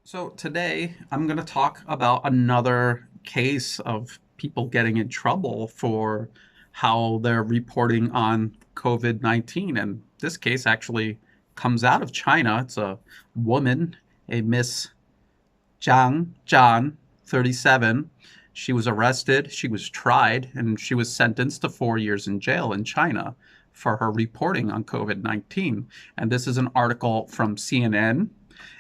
So today I'm going to talk about another case of people getting in trouble for how they're reporting on COVID-19. And this case actually comes out of China. It's a woman, a Miss Zhang, 37. She was arrested, she was tried, and she was sentenced to 4 years in jail in China for her reporting on COVID-19. And this is an article from CNN,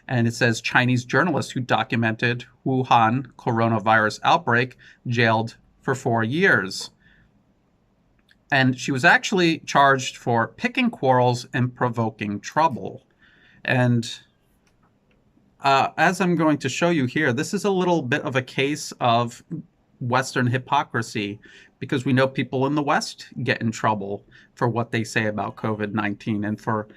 and it says Chinese journalist who documented Wuhan coronavirus outbreak jailed for 4 years. And she was actually charged for picking quarrels and provoking trouble. And as I'm going to show you here, this is a little bit of a case of Western hypocrisy because we know people in the West get in trouble for what they say about COVID-19 and for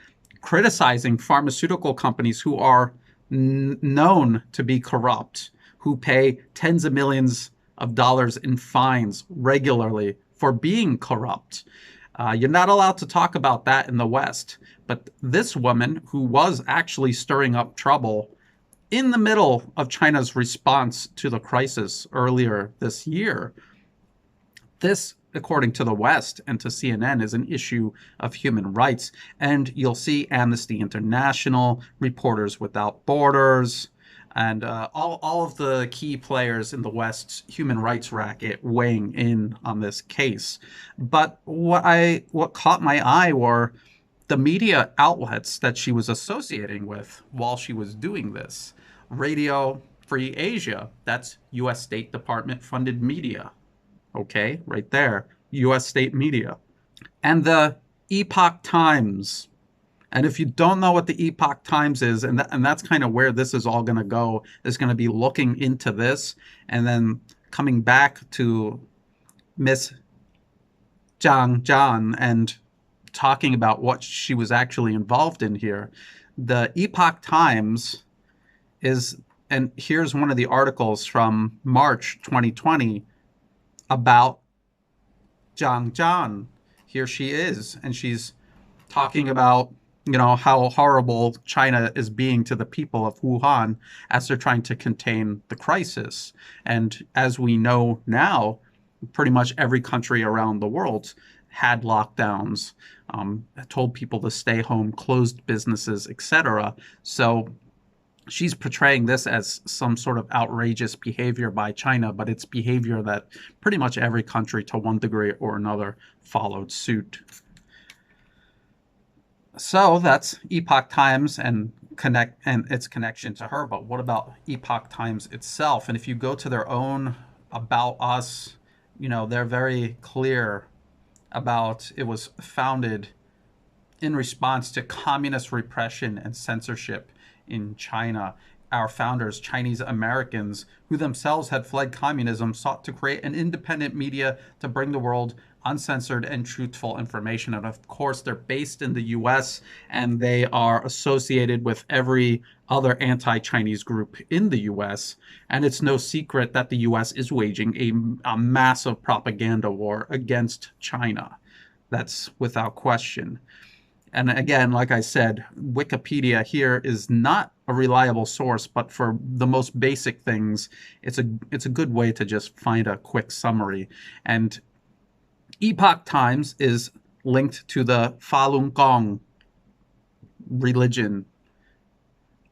criticizing pharmaceutical companies who are known to be corrupt, who pay tens of millions of dollars in fines regularly for being corrupt. You're not allowed to talk about that in the West. But this woman, who was actually stirring up trouble in the middle of China's response to the crisis earlier this year, this, according to the West and to CNN, is an issue of human rights. And you'll see Amnesty International, Reporters Without Borders, and all of the key players in the West's human rights racket weighing in on this case. But what caught my eye were the media outlets that she was associating with while she was doing this. Radio Free Asia, that's US State Department funded media. Okay, right there, US state media. And the Epoch Times. And if you don't know what the Epoch Times is, and that's kind of where this is all going to go, is going to be looking into this and then coming back to Miss Zhang and talking about what she was actually involved in here. The Epoch Times is, and here's one of the articles from March 2020 about Zhang. Here she is, and she's talking about, how horrible China is being to the people of Wuhan as they're trying to contain the crisis. And as we know now, pretty much every country around the world had lockdowns, told people to stay home, closed businesses, etc. So she's portraying this as some sort of outrageous behavior by China, but it's behavior that pretty much every country to one degree or another followed suit. So that's Epoch Times and its connection to her. But what about Epoch Times itself? And if you go to their own About Us, they're very clear about it was founded in response to communist repression and censorship in China. Our founders, Chinese Americans, who themselves had fled communism, sought to create an independent media to bring the world uncensored and truthful information. And of course, they're based in the US and they are associated with every other anti-Chinese group in the US. And it's no secret that the US is waging a massive propaganda war against China. That's without question. And again, like I said, Wikipedia here is not a reliable source, but for the most basic things, it's a good way to just find a quick summary. And Epoch Times is linked to the Falun Gong religion.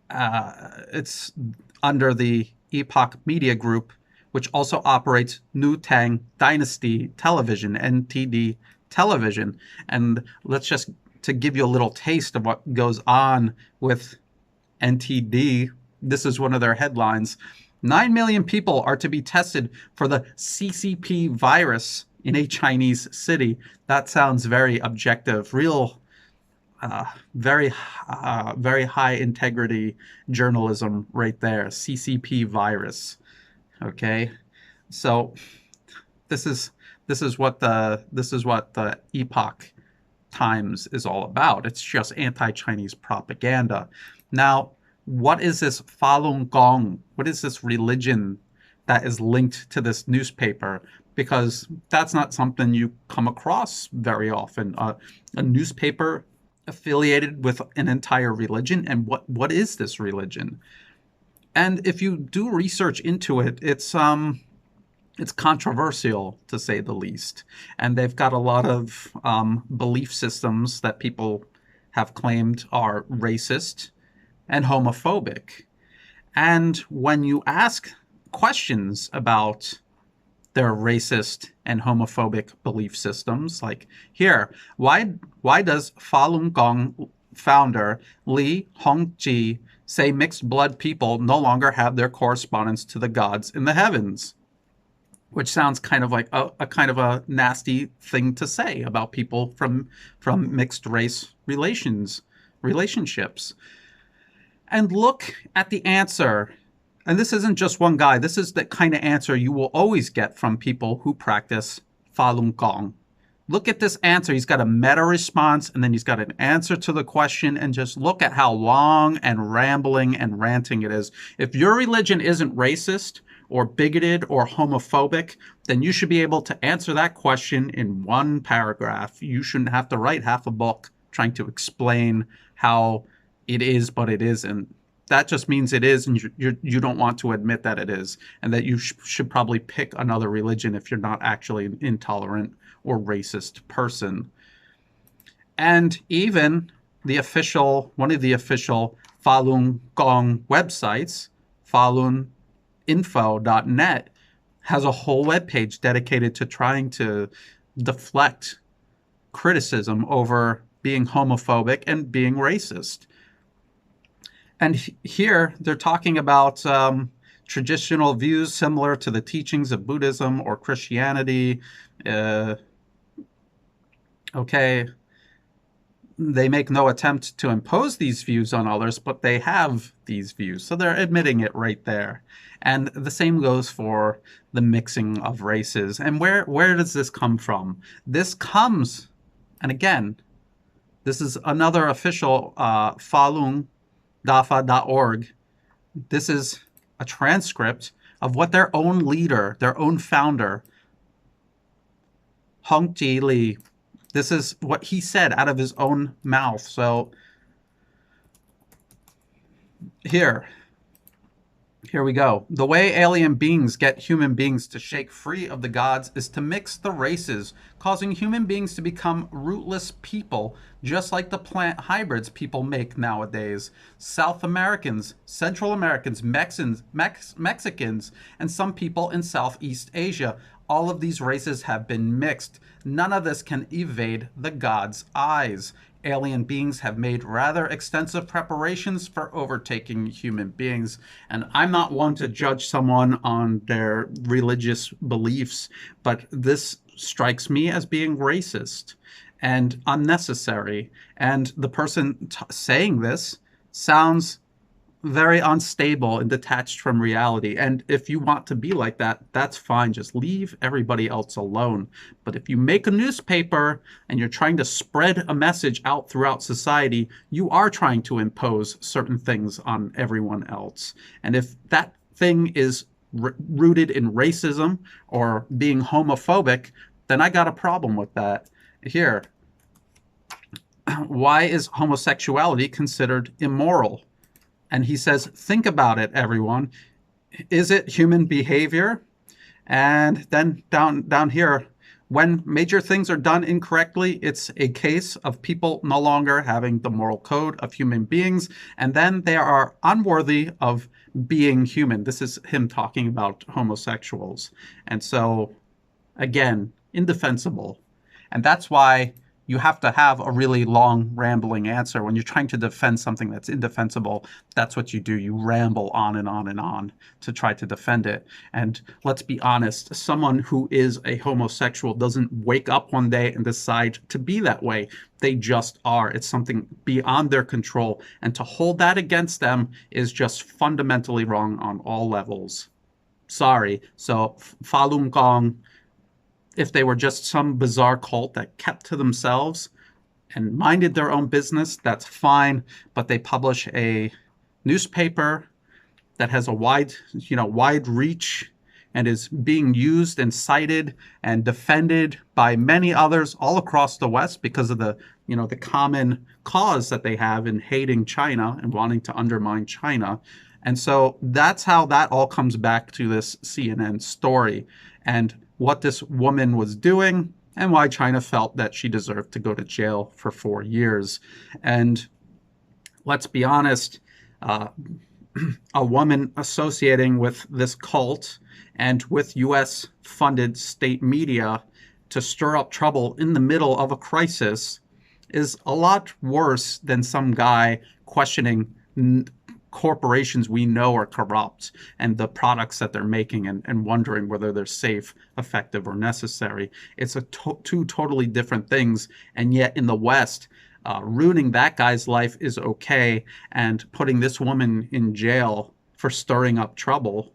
It's under the Epoch Media Group, which also operates New Tang Dynasty Television, NTD Television. And to give you a little taste of what goes on with NTD, this is one of their headlines. 9 million people are to be tested for the CCP virus in a Chinese city. That sounds very objective, very high integrity journalism right there. CCP virus. Okay, so this is what the Epoch Times is all about. It's just anti-Chinese propaganda. Now, what is this Falun Gong? What is this religion that is linked to this newspaper? Because that's not something you come across very often. A newspaper affiliated with an entire religion. And what is this religion? And if you do research into it, it's controversial, to say the least. And they've got a lot of belief systems that people have claimed are racist and homophobic. And when you ask questions about their racist and homophobic belief systems, like here, why does Falun Gong founder Li Hongzhi say mixed blood people no longer have their correspondence to the gods in the heavens? Which sounds kind of like a kind of a nasty thing to say about people from mixed race relationships. And look at the answer. And this isn't just one guy. This is the kind of answer you will always get from people who practice Falun Gong. Look at this answer. He's got a meta response, and then he's got an answer to the question, and just look at how long and rambling and ranting it is. If your religion isn't racist or bigoted or homophobic, then you should be able to answer that question in one paragraph. You shouldn't have to write half a book trying to explain how it is, but it isn't. That just means it is, and you don't want to admit that it is, and that you should probably pick another religion if you're not actually an intolerant or racist person. And even one of the official Falun Gong websites, faluninfo.net, has a whole webpage dedicated to trying to deflect criticism over being homophobic and being racist. And here they're talking about traditional views similar to the teachings of Buddhism or Christianity. Okay, they make no attempt to impose these views on others, but they have these views. So they're admitting it right there. And the same goes for the mixing of races. And where does this come from? This comes, and again, this is another official FalunDafa.org. This is a transcript of what their own leader, their own founder, Hongzhi Li, this is what he said out of his own mouth. So here we go. The way alien beings get human beings to shake free of the gods is to mix the races, causing human beings to become rootless people, just like the plant hybrids people make nowadays. South Americans, Central Americans, Mexicans, and some people in Southeast Asia. All of these races have been mixed. None of this can evade the gods' eyes. Alien beings have made rather extensive preparations for overtaking human beings. And I'm not one to judge someone on their religious beliefs, but this strikes me as being racist and unnecessary. And the person saying this sounds very unstable and detached from reality. And if you want to be like that, that's fine. Just leave everybody else alone. But if you make a newspaper and you're trying to spread a message out throughout society, you are trying to impose certain things on everyone else. And if that thing is rooted in racism or being homophobic, then I got a problem with that. Here, why is homosexuality considered immoral? And he says, think about it, everyone. Is it human behavior? And then down here, when major things are done incorrectly, it's a case of people no longer having the moral code of human beings, and then they are unworthy of being human. This is him talking about homosexuals. And so, again, indefensible. And that's why you have to have a really long, rambling answer. When you're trying to defend something that's indefensible, that's what you do. You ramble on and on and on to try to defend it. And let's be honest, someone who is a homosexual doesn't wake up one day and decide to be that way. They just are. It's something beyond their control. And to hold that against them is just fundamentally wrong on all levels. Sorry. So Falun Gong, if they were just some bizarre cult that kept to themselves and minded their own business, that's fine. But they publish a newspaper that has a wide reach, and is being used and cited and defended by many others all across the West because of the common cause that they have in hating China and wanting to undermine China. And so that's how that all comes back to this CNN story and what this woman was doing and why China felt that she deserved to go to jail for 4 years. And let's be honest, a woman associating with this cult and with US-funded state media to stir up trouble in the middle of a crisis is a lot worse than some guy questioning corporations we know are corrupt and the products that they're making and wondering whether they're safe, effective, or necessary. It's two totally different things. And yet in the West, ruining that guy's life is okay, and putting this woman in jail for stirring up trouble,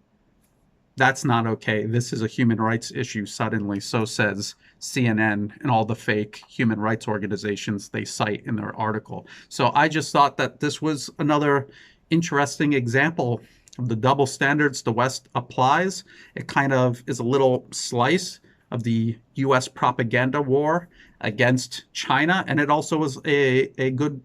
that's not okay. This is a human rights issue suddenly, so says CNN and all the fake human rights organizations they cite in their article. So I just thought that this was another interesting example of the double standards the West applies. It kind of is a little slice of the US propaganda war against China, and it also was a good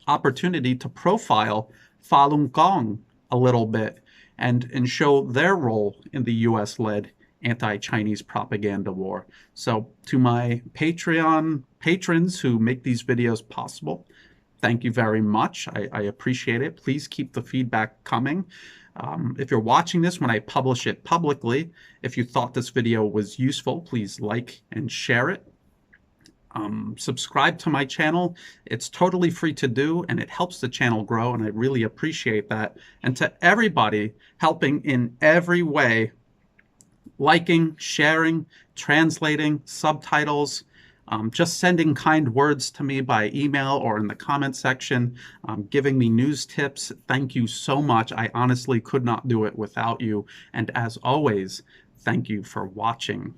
opportunity to profile Falun Gong a little bit and show their role in the US-led anti-Chinese propaganda war. So to my Patreon patrons who make these videos possible, thank you very much. I appreciate it. Please keep the feedback coming. If you're watching this when I publish it publicly, if you thought this video was useful, please like and share it. Subscribe to my channel. It's totally free to do, and it helps the channel grow, and I really appreciate that. And to everybody helping in every way, liking, sharing, translating, subtitles, just sending kind words to me by email or in the comment section, giving me news tips. Thank you so much. I honestly could not do it without you. And as always, thank you for watching.